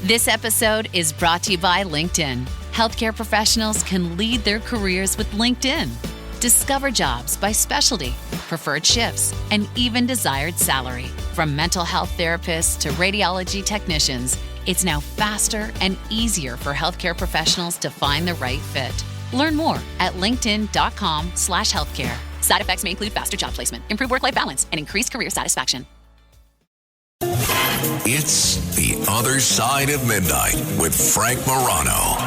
This episode is brought to you by LinkedIn. Healthcare professionals can lead their careers with LinkedIn. Discover jobs by specialty, preferred shifts, and even desired salary. From mental health therapists to radiology technicians, it's now faster and easier for healthcare professionals to find the right fit. Learn more at linkedin.com/healthcare. Side effects may include faster job placement, improved work-life balance, and increased career satisfaction. It's The Other Side of Midnight with Frank Morano.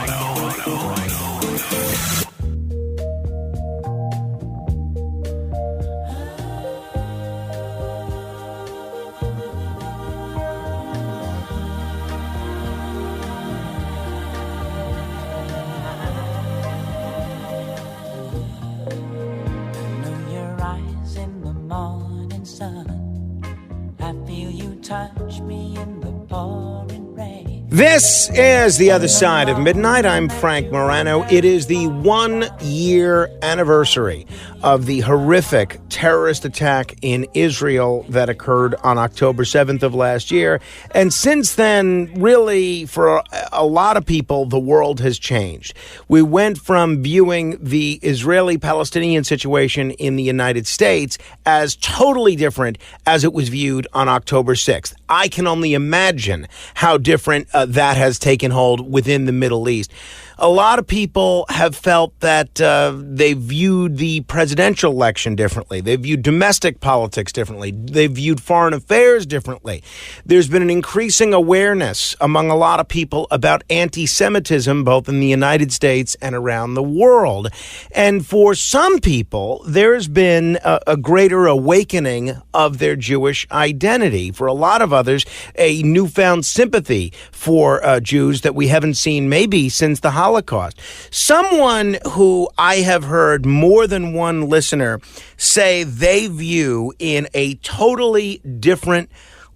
Touch me in the pouring rain. This is The Other Side of Midnight. I'm Frank Morano. It is the 1-year anniversary of the horrific terrorist attack in Israel that occurred on October 7th of last year. And since then, really, for a lot of people, the world has changed. We went from viewing the Israeli-Palestinian situation in the United States as totally different as it was viewed on October 6th. I can only imagine how different that has taken hold within the Middle East. A lot of people have felt that they viewed the presidential election differently. They viewed domestic politics differently. They viewed foreign affairs differently. There's been an increasing awareness among a lot of people about anti-Semitism, both in the United States and around the world. And for some people, there's been a greater awakening of their Jewish identity. For a lot of others, a newfound sympathy for Jews that we haven't seen maybe since the Holocaust. Someone who I have heard more than one listener say they view in a totally different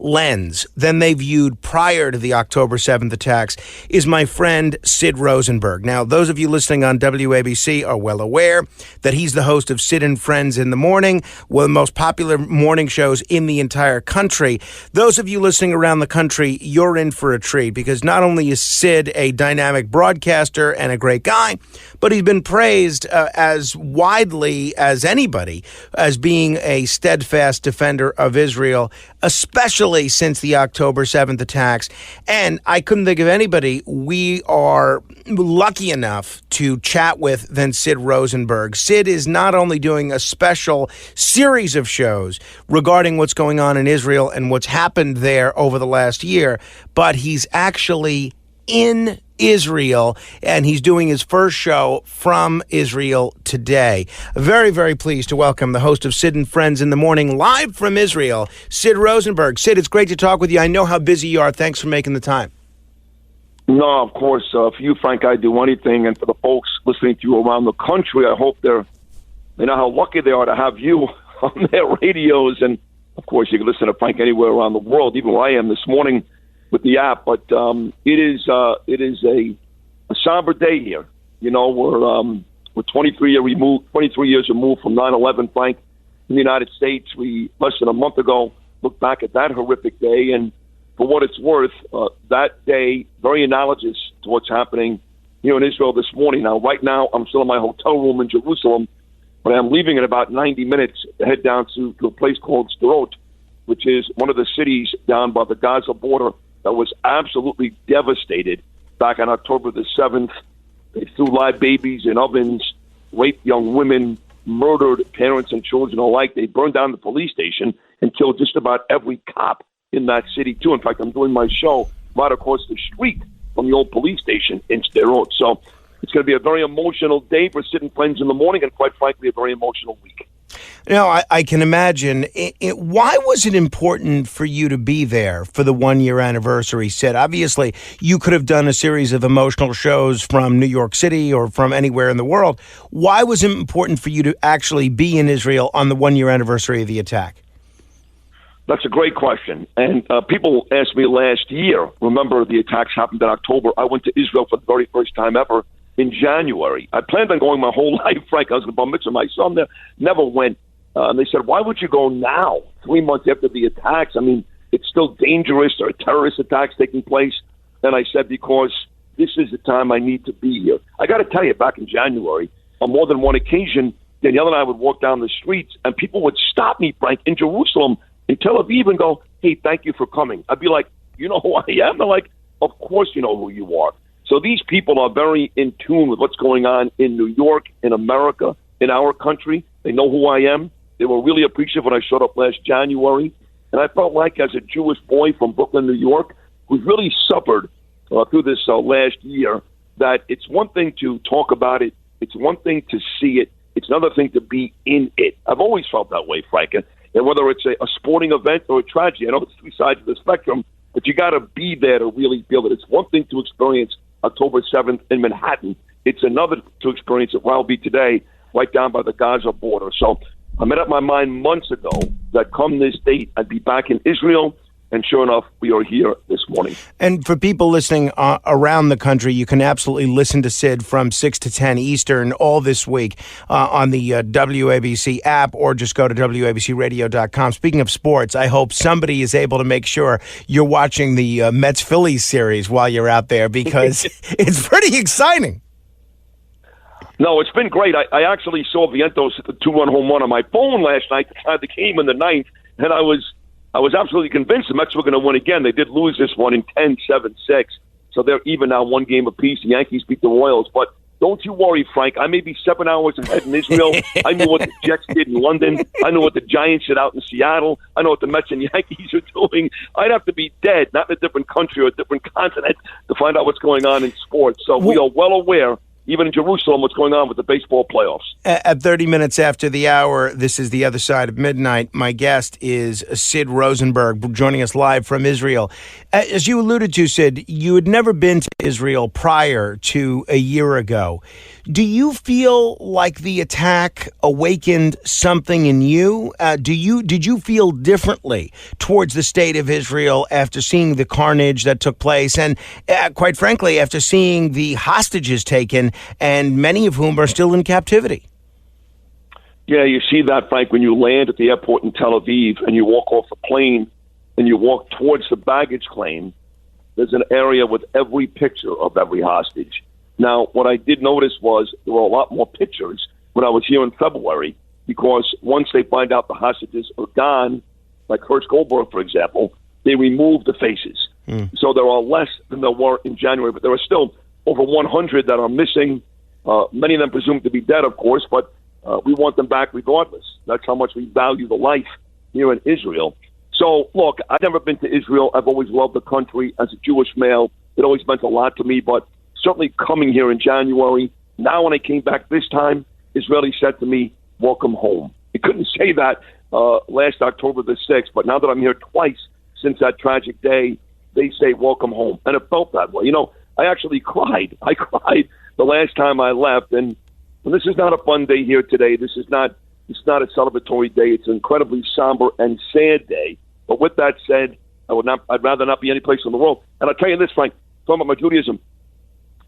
lens than they viewed prior to the October 7th attacks is my friend Sid Rosenberg. Now, those of you listening on WABC are well aware that he's the host of Sid and Friends in the morning, one of the most popular morning shows in the entire country. Those of you listening around the country, you're in for a treat because not only is Sid a dynamic broadcaster and a great guy, but he's been praised as widely as anybody as being a steadfast defender of Israel, especially since the October 7th attacks. And I couldn't think of anybody we are lucky enough to chat with than Sid Rosenberg. Sid is not only doing a special series of shows regarding what's going on in Israel and what's happened there over the last year, but he's actually in Israel, and he's doing his first show from Israel today. Very, very pleased to welcome the host of Sid and Friends in the morning, live from Israel, Sid Rosenberg. Sid, it's great to talk with you. I know how busy you are. Thanks for making the time. No, of course. For you, Frank, I'd do anything. And for the folks listening to you around the country, I hope they know how lucky they are to have you on their radios. And, of course, you can listen to Frank anywhere around the world, even where I am this morning with the app. But it is a somber day here. You know, we're 23 years removed from 9/11, Frank, in the United States. We, less than a month ago, looked back at that horrific day, and for what it's worth, that day, very analogous to what's happening here in Israel this morning. Now, right now, I'm still in my hotel room in Jerusalem, but I'm leaving in about 90 minutes to head down to a place called Sderot, which is one of the cities down by the Gaza border that was absolutely devastated back on October the 7th. They threw live babies in ovens, raped young women, murdered parents and children alike. They burned down the police station and killed just about every cop in that city, too. In fact, I'm doing my show right across the street from the old police station in Sderot. So it's going to be a very emotional day for Sid and Friends in the morning, and quite frankly, a very emotional week. No, I can imagine. Why was it important for you to be there for the 1-year anniversary, Sid? Obviously, you could have done a series of emotional shows from New York City or from anywhere in the world. Why was it important for you to actually be in Israel on the 1-year anniversary of the attack? That's a great question. And people asked me last year, remember the attacks happened in October. I went to Israel for the very first time ever in January. I planned on going my whole life, Frank. I was going to bar mitzvah my son there. Never went. And they said, why would you go now, 3 months after the attacks? I mean, it's still dangerous. There are terrorist attacks taking place. And I said, because this is the time I need to be here. I got to tell you, back in January, on more than one occasion, Danielle and I would walk down the streets, and people would stop me, Frank, in Jerusalem, in Tel Aviv, and go, hey, thank you for coming. I'd be like, you know who I am? They're like, of course you know who you are. So these people are very in tune with what's going on in New York, in America, in our country. They know who I am. They were really appreciative when I showed up last January. And I felt like, as a Jewish boy from Brooklyn, New York, who's really suffered through this last year, that it's one thing to talk about it. It's one thing to see it. It's another thing to be in it. I've always felt that way, Frank. And whether it's a sporting event or a tragedy, I know it's two sides of the spectrum, but you got to be there to really feel it. It's one thing to experience October 7th in Manhattan. It's another to experience it where I'll be today, right down by the Gaza border. So I made up my mind months ago that come this date, I'd be back in Israel. And sure enough, we are here this morning. And for people listening around the country, you can absolutely listen to Sid from 6 to 10 Eastern all this week on the WABC app, or just go to WABCradio.com. Speaking of sports, I hope somebody is able to make sure you're watching the Mets-Phillies series while you're out there, because it's pretty exciting. No, it's been great. I actually saw Vientos hit the 2-run home run on my phone last night to tie the game in the ninth, and I was absolutely convinced the Mets were going to win again. They did lose this one in 10-7-6, so they're even now one game apiece. The Yankees beat the Royals, but don't you worry, Frank. I may be 7 hours ahead in Israel. I knew what the Jets did in London. I know what the Giants did out in Seattle. I know what the Mets and Yankees are doing. I'd have to be dead, not in a different country or a different continent, to find out what's going on in sports. So we are well aware, even in Jerusalem, what's going on with the baseball playoffs. At 30 minutes after the hour, this is The Other Side of Midnight. My guest is Sid Rosenberg, joining us live from Israel. As you alluded to, Sid, you had never been to Israel prior to a year ago. Do you feel like the attack awakened something in you? Did you feel differently towards the state of Israel after seeing the carnage that took place, and quite frankly, after seeing the hostages taken, and many of whom are still in captivity? Yeah, you see that, Frank, when you land at the airport in Tel Aviv and you walk off the plane and you walk towards the baggage claim. There's an area with every picture of every hostage. Now, what I did notice was there were a lot more pictures when I was here in February, because once they find out the hostages are gone, like Hersh Goldberg, for example, they remove the faces. So there are less than there were in January, but there are still over 100 that are missing, many of them presumed to be dead, of course, but we want them back regardless. That's how much we value the life here in Israel. So, look, I've never been to Israel. I've always loved the country. As a Jewish male, it always meant a lot to me, but certainly coming here in January, now when I came back this time, Israeli said to me, welcome home. He couldn't say that last October the 6th, but now that I'm here twice since that tragic day, they say welcome home. And it felt that way. You know, I actually cried. I cried the last time I left, and this is not a fun day here today. It's not a celebratory day. It's an incredibly somber and sad day. But with that said, I'd rather not be any place in the world. And I'll tell you this, Frank, talking about my Judaism,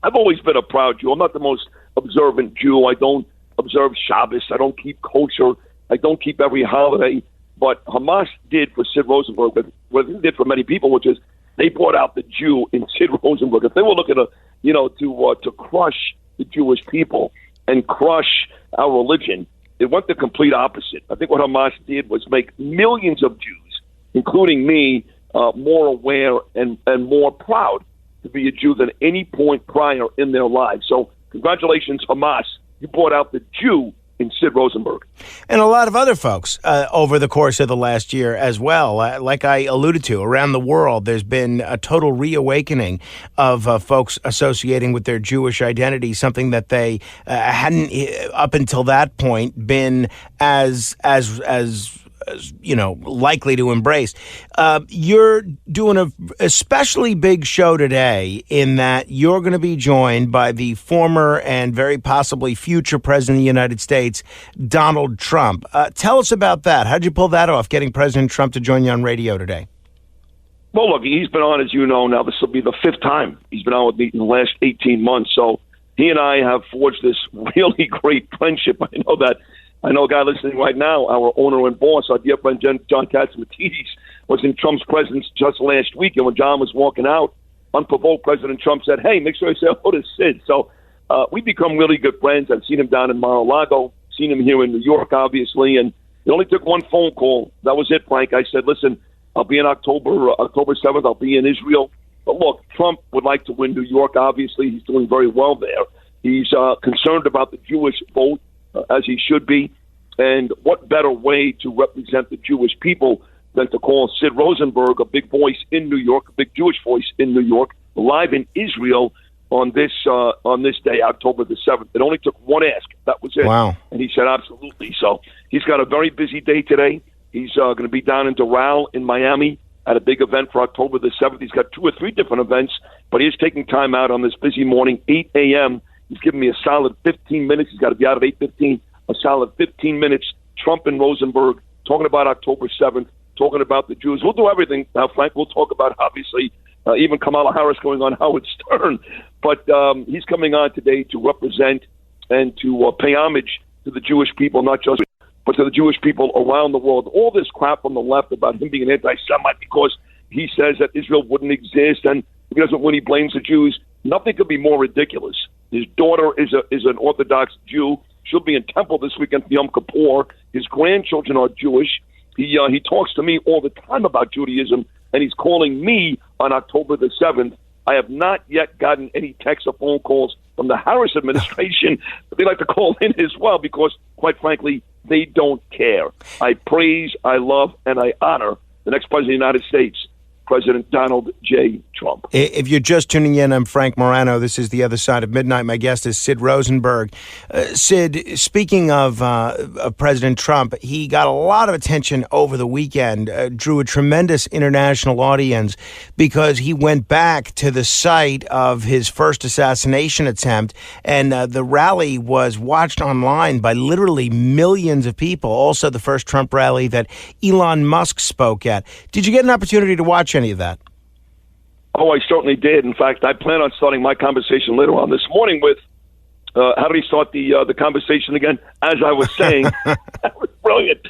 I've always been a proud Jew. I'm not the most observant Jew. I don't observe Shabbos. I don't keep kosher. I don't keep every holiday. But Hamas did for Sid Rosenberg what they did for many people, which is they brought out the Jew in Sid Rosenberg. If they were looking to crush the Jewish people and crush our religion, it went the complete opposite. I think what Hamas did was make millions of Jews, including me, more aware and more proud to be a Jew than any point prior in their lives. So congratulations, Hamas. You brought out the Jew in Sid Rosenberg. And a lot of other folks over the course of the last year as well. Like I alluded to, around the world, there's been a total reawakening of folks associating with their Jewish identity, something that they hadn't, up until that point, been as likely to embrace. You're doing a especially big show today in that you're going to be joined by the former and very possibly future president of the United States, Donald Trump. Tell us about that. How'd you pull that off, getting President Trump to join you on radio today? Well, look, he's been on, as you know, now this will be the fifth time he's been on with me in the last 18 months. So he and I have forged this really great friendship. I know a guy listening right now, our owner and boss, our dear friend John Katzimatidis, was in Trump's presence just last week. And when John was walking out, unprovoked, President Trump said, hey, make sure I say hello to Sid. So we become really good friends. I've seen him down in Mar-a-Lago, seen him here in New York, obviously, and it only took one phone call. That was it, Frank. I said, listen, I'll be in October 7th. I'll be in Israel. But look, Trump would like to win New York, obviously. He's doing very well there. He's concerned about the Jewish vote, as he should be. And what better way to represent the Jewish people than to call Sid Rosenberg, a big voice in New York, a big Jewish voice in New York, live in Israel on this day, October the 7th. It only took one ask. That was it. Wow. And he said absolutely. So he's got a very busy day today. He's going to be down in Doral in Miami at a big event for October the 7th. He's got 2 or 3 different events, but he is taking time out on this busy morning, 8 a.m. He's giving me a solid 15 minutes. He's got to be out at 8:15, a solid 15 minutes. Trump and Rosenberg talking about October 7th, talking about the Jews. We'll do everything. Now, Frank, we'll talk about, obviously, even Kamala Harris going on Howard Stern. But he's coming on today to represent and to pay homage to the Jewish people, not just but to the Jewish people around the world. All this crap from the left about him being an anti-Semite because he says that Israel wouldn't exist, and if he doesn't win, he blames the Jews. Nothing could be more ridiculous. His daughter is an Orthodox Jew. She'll be in temple this weekend for Yom Kippur. His grandchildren are Jewish. He talks to me all the time about Judaism, and he's calling me on October the 7th. I have not yet gotten any texts or phone calls from the Harris administration. They like to call in as well because, quite frankly, they don't care. I praise, I love, and I honor the next president of the United States, President Donald J. Trump. If you're just tuning in, I'm Frank Morano. This is The Other Side of Midnight. My guest is Sid Rosenberg. Sid, speaking of President Trump, he got a lot of attention over the weekend, drew a tremendous international audience because he went back to the site of his first assassination attempt, and the rally was watched online by literally millions of people. Also, the first Trump rally that Elon Musk spoke at. Did you get an opportunity to watch any of that? Oh, I certainly did. In fact, I plan on starting my conversation later on this morning with, how did he start the conversation again? As I was saying, that was brilliant.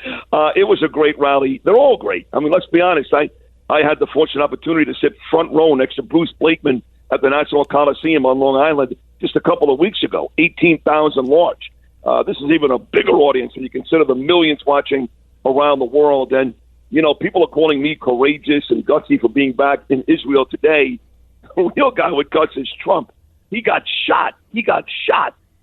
It was a great rally. They're all great. I mean, let's be honest. I had the fortunate opportunity to sit front row next to Bruce Blakeman at the National Coliseum on Long Island just a couple of weeks ago, 18,000 large. This is even a bigger audience when you consider the millions watching around the world. And you know, people are calling me courageous and gutsy for being back in Israel today. The real guy with guts is Trump. He got shot.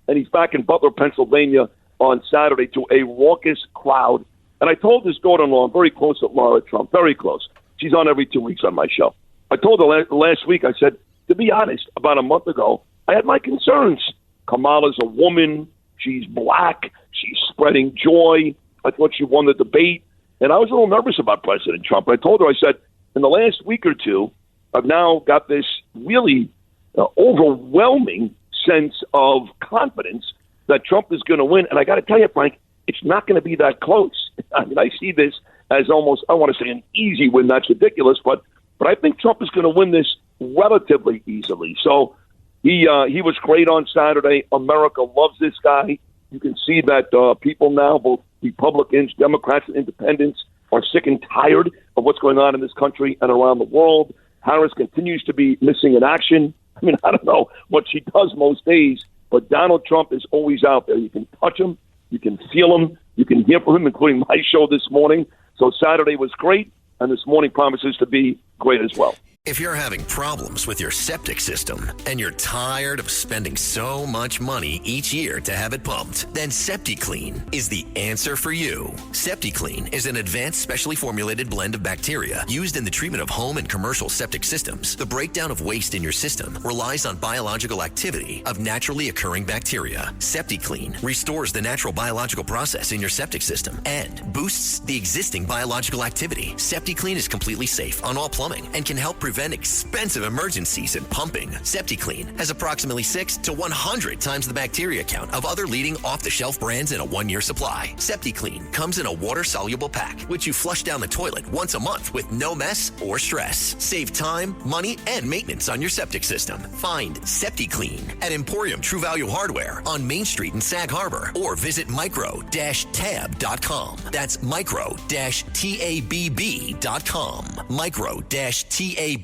And he's back in Butler, Pennsylvania on Saturday to a raucous crowd. And I told his daughter-in-law, I'm very close with Laura Trump, very close. She's on every 2 weeks on my show. I told her last week, I said, to be honest, about a month ago, I had my concerns. Kamala's a woman. She's black. She's spreading joy. I thought she won the debate. And I was a little nervous about President Trump. I told her, I said, in the last week or two, I've now got this really overwhelming sense of confidence that Trump is going to win. And I got to tell you, Frank, it's not going to be that close. I mean, I see this as almost, I want to say an easy win. That's ridiculous. But I think Trump is going to win this relatively easily. So he was great on Saturday. America loves this guy. You can see that people now, both Republicans, Democrats, and independents, are sick and tired of what's going on in this country and around the world. Harris continues to be missing in action. I mean, I don't know what she does most days, but Donald Trump is always out there. You can touch him. You can feel him. You can hear from him, including my show this morning. So Saturday was great, and this morning promises to be great as well. If you're having problems with your septic system and you're tired of spending so much money each year to have it pumped, then SeptiClean is the answer for you. SeptiClean is an advanced specially formulated blend of bacteria used in the treatment of home and commercial septic systems. The breakdown of waste in your system relies on biological activity of naturally occurring bacteria. SeptiClean restores the natural biological process in your septic system and boosts the existing biological activity. SeptiClean is completely safe on all plumbing and can help prevent expensive emergencies in pumping. SeptiClean has approximately 6 to 100 times the bacteria count of other leading off-the-shelf brands in a 1-year supply. SeptiClean comes in a water-soluble pack, which you flush down the toilet once a month with no mess or stress. Save time, money, and maintenance on your septic system. Find SeptiClean at Emporium True Value Hardware on Main Street in Sag Harbor or visit micro-tab.com. That's micro-tabb.com. Micro-tabb.com.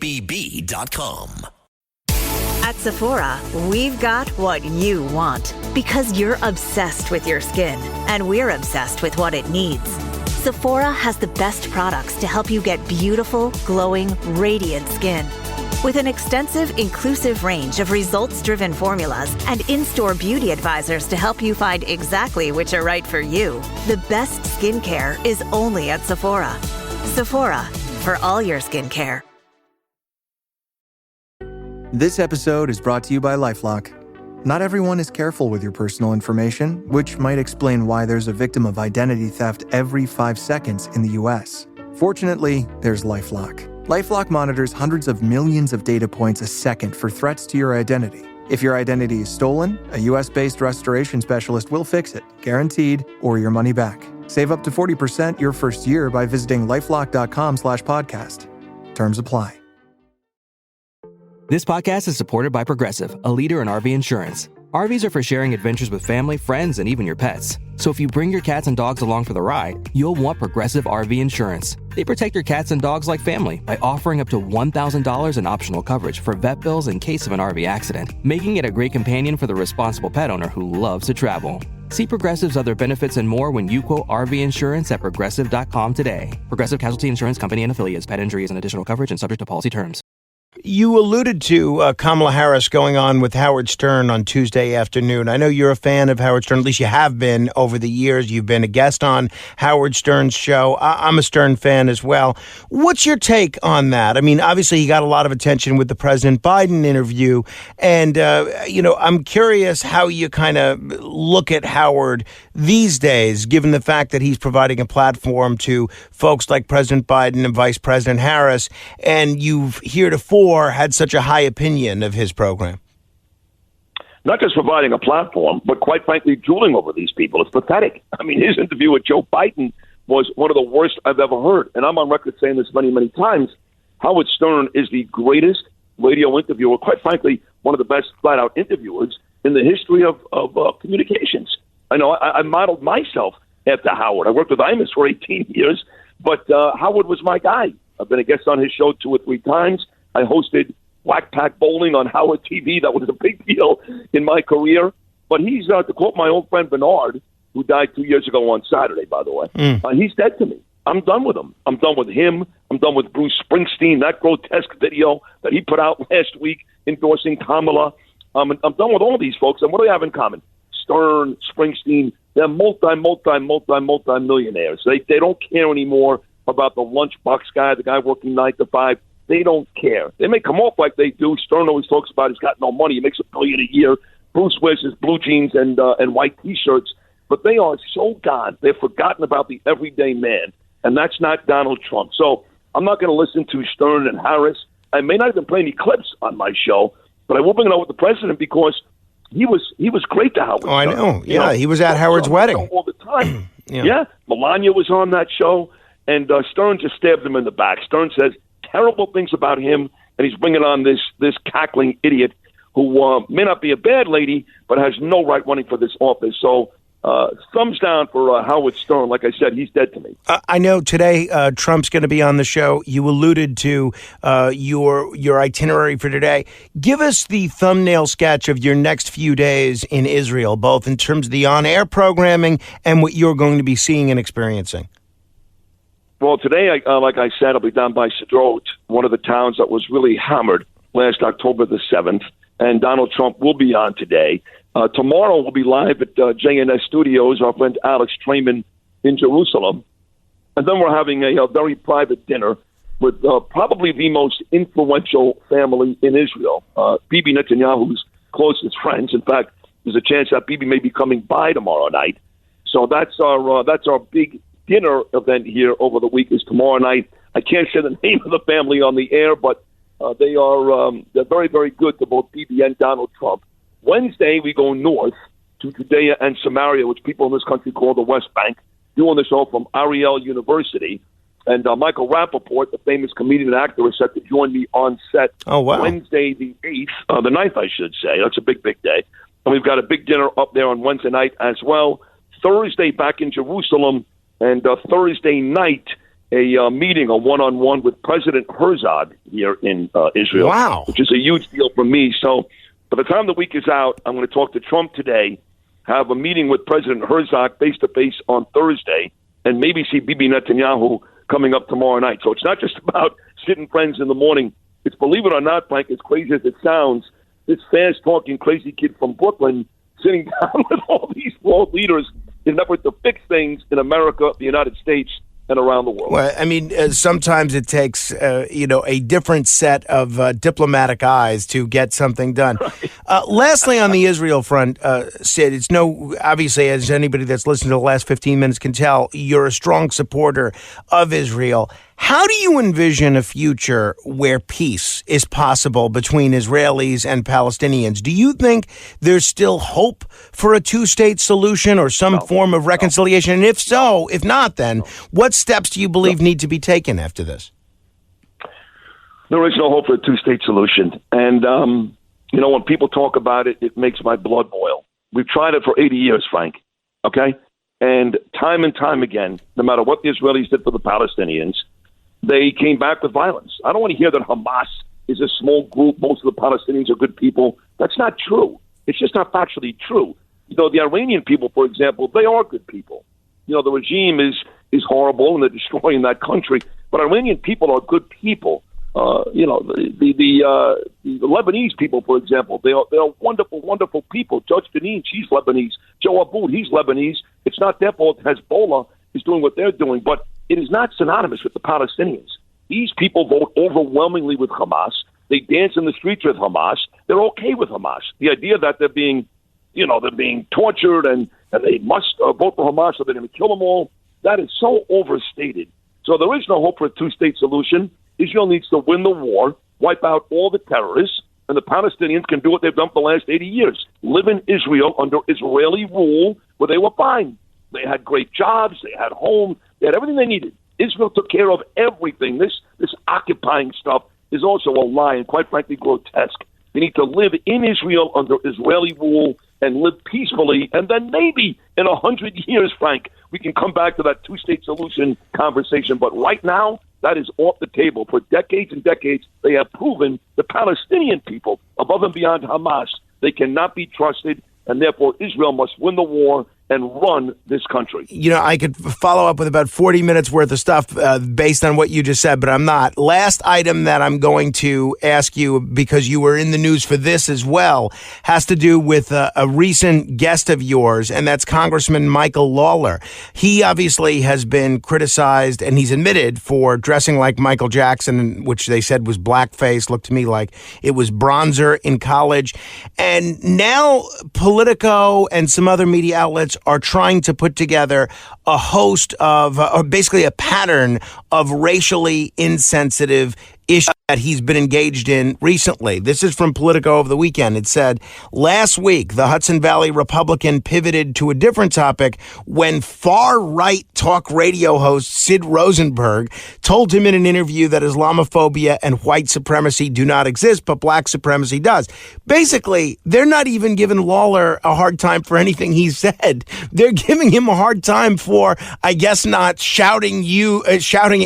At Sephora, we've got what you want because you're obsessed with your skin and we're obsessed with what it needs. Sephora has the best products to help you get beautiful, glowing, radiant skin. With an extensive, inclusive range of results-driven formulas and in-store beauty advisors to help you find exactly which are right for you, the best skincare is only at Sephora. Sephora, for all your skincare. This episode is brought to you by LifeLock. Not everyone is careful with your personal information, which might explain why there's a victim of identity theft every 5 seconds in the U.S. Fortunately, there's LifeLock. LifeLock monitors hundreds of millions of data points a second for threats to your identity. If your identity is stolen, a U.S.-based restoration specialist will fix it, guaranteed, or your money back. Save up to 40% your first year by visiting LifeLock.com/podcast. Terms apply. This podcast is supported by Progressive, a leader in RV insurance. RVs are for sharing adventures with family, friends, and even your pets. So if you bring your cats and dogs along for the ride, you'll want Progressive RV insurance. They protect your cats and dogs like family by offering up to $1,000 in optional coverage for vet bills in case of an RV accident, making it a great companion for the responsible pet owner who loves to travel. See Progressive's other benefits and more when you quote RV insurance at Progressive.com today. Progressive Casualty Insurance Company and Affiliates. Pet injuries and additional coverage and subject to policy terms. You alluded to Kamala Harris going on with Howard Stern on Tuesday afternoon. I know you're a fan of Howard Stern, at least you have been over the years. You've been a guest on Howard Stern's show. I'm a Stern fan as well. What's your take on that? I mean, obviously he got a lot of attention with the President Biden interview. And, I'm curious how you kind of look at Howard these days, given the fact that he's providing a platform to folks like President Biden and Vice President Harris. And you've heretofore had such a high opinion of his program. Not just providing a platform, but quite frankly, drooling over these people. It's pathetic. I mean, his interview with Joe Biden was one of the worst I've ever heard. And I'm on record saying this many, many times. Howard Stern is the greatest radio interviewer, quite frankly, one of the best flat-out interviewers in the history of communications. I know I modeled myself after Howard. I worked with Imus for 18 years, but Howard was my guy. I've been a guest on his show 2 or 3 times. I hosted Black Pack Bowling on Howard TV. That was a big deal in my career. But he's, to quote my old friend Bernard, who died 2 years ago on Saturday, by the way, he's dead to me. I'm done with him. I'm done with him. I'm done with Bruce Springsteen, that grotesque video that he put out last week endorsing Kamala. I'm done with all these folks. And what do they have in common? Stern, Springsteen, they're multi-millionaires. They don't care anymore about the lunchbox guy, the guy working 9 to 5. They don't care. They may come off like they do. Stern always talks about he's got no money. He makes $1 billion a year. Bruce wears his blue jeans and white T-shirts. But they are so gone. They've forgotten about the everyday man. And that's not Donald Trump. So I'm not going to listen to Stern and Harris. I may not even play any clips on my show, but I will bring it out with the president because he was great to Howard. Oh, I know. Yeah, he was at Howard's wedding all the time. Yeah, Melania was on that show, and Stern just stabbed him in the back. Stern says terrible things about him, and he's bringing on this cackling idiot who may not be a bad lady, but has no right running for this office. So thumbs down for Howard Stern. Like I said, he's dead to me. I know today Trump's going to be on the show. You alluded to your itinerary for today. Give us the thumbnail sketch of your next few days in Israel, both in terms of the on-air programming and what you're going to be seeing and experiencing. Well, today, like I said, I'll be down by Sderot, one of the towns that was really hammered last October the 7th, and Donald Trump will be on today. Tomorrow we'll be live at JNS Studios, our friend Alex Trayman in Jerusalem. And then we're having a very private dinner with probably the most influential family in Israel, Bibi Netanyahu's closest friends. In fact, there's a chance that Bibi may be coming by tomorrow night. So that's our big dinner event here over the week is tomorrow night. I can't say the name of the family on the air, but they're very, very good to both Bibi and Donald Trump. Wednesday, we go north to Judea and Samaria, which people in this country call the West Bank, doing the show from Ariel University. And Michael Rappaport, the famous comedian and actor, is set to join me on set Wednesday the 8th, the 9th, I should say. That's a big, big day. And we've got a big dinner up there on Wednesday night as well. Thursday, back in Jerusalem. And Thursday night, a meeting, a one-on-one with President Herzog here in Israel. Wow. Which is a huge deal for me. So by the time the week is out, I'm going to talk to Trump today, have a meeting with President Herzog face-to-face on Thursday, and maybe see Bibi Netanyahu coming up tomorrow night. So it's not just about Sid and Friends in the morning. It's, believe it or not, Frank, as crazy as it sounds, this fast-talking crazy kid from Brooklyn sitting down with all these world leaders in an effort to fix things in America, the United States, and around the world. Well, I mean, sometimes it takes, a different set of diplomatic eyes to get something done. Lastly, on the Israel front, Sid, it's obviously, as anybody that's listened to the last 15 minutes can tell, you're a strong supporter of Israel. How do you envision a future where peace is possible between Israelis and Palestinians? Do you think there's still hope for a two-state solution or some form of reconciliation? And if so, if not, then what steps do you believe need to be taken after this? There is no hope for a two-state solution. And, when people talk about it, it makes my blood boil. We've tried it for 80 years, Frank, okay? And time again, no matter what the Israelis did for the Palestinians, they came back with violence. I don't want to hear that Hamas is a small group. Most of the Palestinians are good people. That's not true. It's just not factually true. The Iranian people, for example, they are good people. The regime is horrible and they're destroying that country. But Iranian people are good people. The Lebanese people, for example, they are wonderful, wonderful people. Judge Deneen, she's Lebanese. Joe Aboud, he's Lebanese. It's not their fault Hezbollah is doing what they're doing, but it is not synonymous with the Palestinians. These people vote overwhelmingly with Hamas. They dance in the streets with Hamas. They're okay with Hamas. The idea that they're being tortured and they must vote for Hamas or they're going to kill them all, that is so overstated. So there is no hope for a two-state solution. Israel needs to win the war, wipe out all the terrorists, and the Palestinians can do what they've done for the last 80 years, live in Israel under Israeli rule where they were fine. They had great jobs, they had homes, they had everything they needed. Israel took care of everything. This occupying stuff is also a lie and quite frankly grotesque. They need to live in Israel under Israeli rule and live peacefully, and then maybe in 100 years, Frank, we can come back to that two-state solution conversation. But right now, that is off the table. For decades and decades, they have proven the Palestinian people, above and beyond Hamas, they cannot be trusted, and therefore Israel must win the war and run this country. I could follow up with about 40 minutes worth of stuff based on what you just said, but I'm not. Last item that I'm going to ask you, because you were in the news for this as well, has to do with a recent guest of yours, and that's Congressman Michael Lawler. He obviously has been criticized, and he's admitted, for dressing like Michael Jackson, which they said was blackface, looked to me like it was bronzer in college. And now Politico and some other media outlets are trying to put together a host of, or basically a pattern of racially insensitive issues that he's been engaged in recently. This is from Politico over the weekend. It said, last week, the Hudson Valley Republican pivoted to a different topic when far-right talk radio host Sid Rosenberg told him in an interview that Islamophobia and white supremacy do not exist, but black supremacy does. Basically, they're not even giving Lawler a hard time for anything he said. They're giving him a hard time for, I guess, not shouting at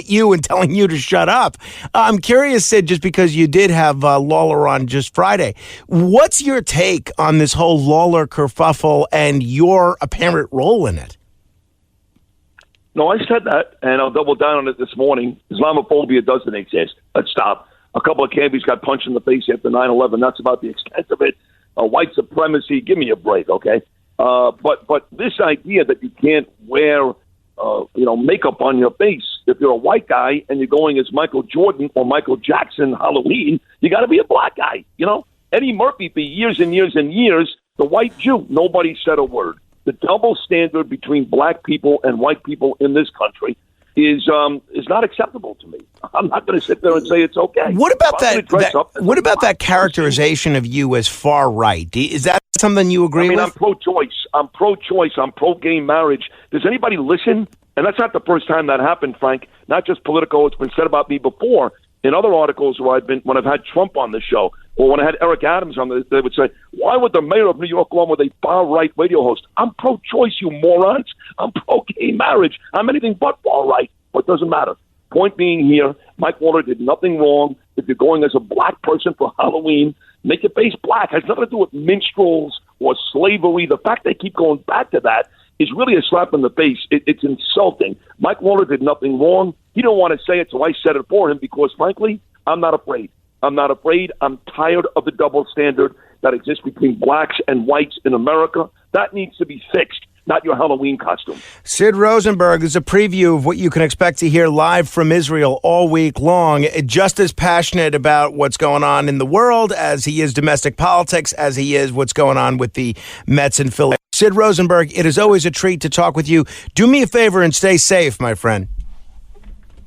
you and telling you to shut up. I'm curious, Sid, just because you did have Lawler on just Friday, what's your take on this whole Lawler kerfuffle and your apparent role in it? No, I said that, and I'll double down on it this morning. Islamophobia doesn't exist. Let's stop. A couple of cabbies got punched in the face after 9/11. That's about the extent of it. White supremacy, give me a break, okay? But this idea that you can't wear makeup on your face. If you're a white guy and you're going as Michael Jordan or Michael Jackson Halloween, you got to be a black guy. Eddie Murphy for years and years and years, the white Jew, nobody said a word. The double standard between black people and white people in this country is not acceptable to me. I'm not going to sit there and say it's okay. What about that characterization of you as far right? Is that something you agree with? I'm pro-choice. I'm pro-choice. I'm pro-gay marriage. Does anybody listen? And that's not the first time that happened, Frank. Not just Politico. It's been said about me before in other articles when I've had Trump on the show, or when I had Eric Adams on, they would say, why would the mayor of New York go on with a far-right radio host? I'm pro-choice, you morons. I'm pro-gay marriage. I'm anything but far-right, but it doesn't matter. Point being here, Mike Warner did nothing wrong. If you're going as a black person for Halloween, make your face black. It has nothing to do with minstrels or slavery. The fact they keep going back to that is really a slap in the face. It's insulting. Mike Warner did nothing wrong. He didn't want to say it, so I said it for him because, frankly, I'm not afraid. I'm not afraid. I'm tired of the double standard that exists between blacks and whites in America. That needs to be fixed, not your Halloween costume. Sid Rosenberg is a preview of what you can expect to hear live from Israel all week long. Just as passionate about what's going on in the world as he is domestic politics, as he is what's going on with the Mets in Philly. Sid Rosenberg, it is always a treat to talk with you. Do me a favor and stay safe, my friend.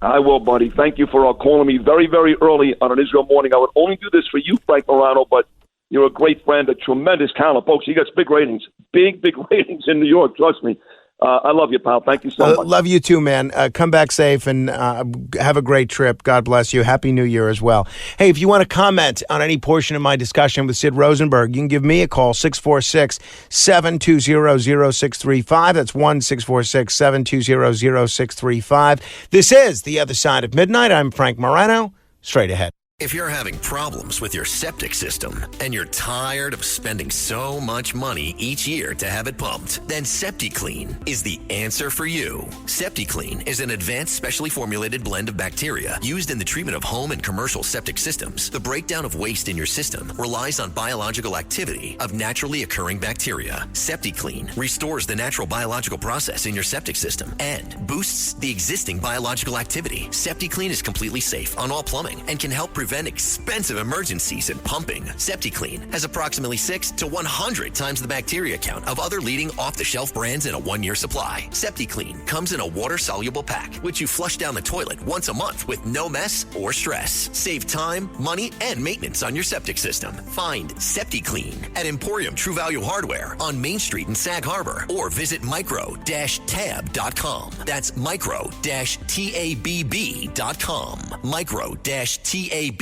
I will, buddy. Thank you for calling me very, very early on an Israel morning. I would only do this for you, Frank Morano, but you're a great friend, a tremendous talent. Folks, you got big ratings. Big ratings in New York. Trust me. I love you, pal. Thank you so much. Love you too, man. Come back safe and have a great trip. God bless you. Happy New Year as well. Hey, if you want to comment on any portion of my discussion with Sid Rosenberg, you can give me a call, 646-720-0635. That's 1-646-720-0635. This is The Other Side of Midnight. I'm Frank Morano. Straight ahead. If you're having problems with your septic system and you're tired of spending so much money each year to have it pumped, then SeptiClean is the answer for you. SeptiClean is an advanced specially formulated blend of bacteria used in the treatment of home and commercial septic systems. The breakdown of waste in your system relies on biological activity of naturally occurring bacteria. SeptiClean restores the natural biological process in your septic system and boosts the existing biological activity. SeptiClean is completely safe on all plumbing and can help prevent expensive emergencies in pumping. SeptiClean has approximately 6 to 100 times the bacteria count of other leading off-the-shelf brands in a 1-year supply. SeptiClean comes in a water-soluble pack, which you flush down the toilet once a month with no mess or stress. Save time, money, and maintenance on your septic system. Find SeptiClean at Emporium True Value Hardware on Main Street in Sag Harbor or visit micro-tab.com. That's micro-tabb.com. Micro-tabb.com.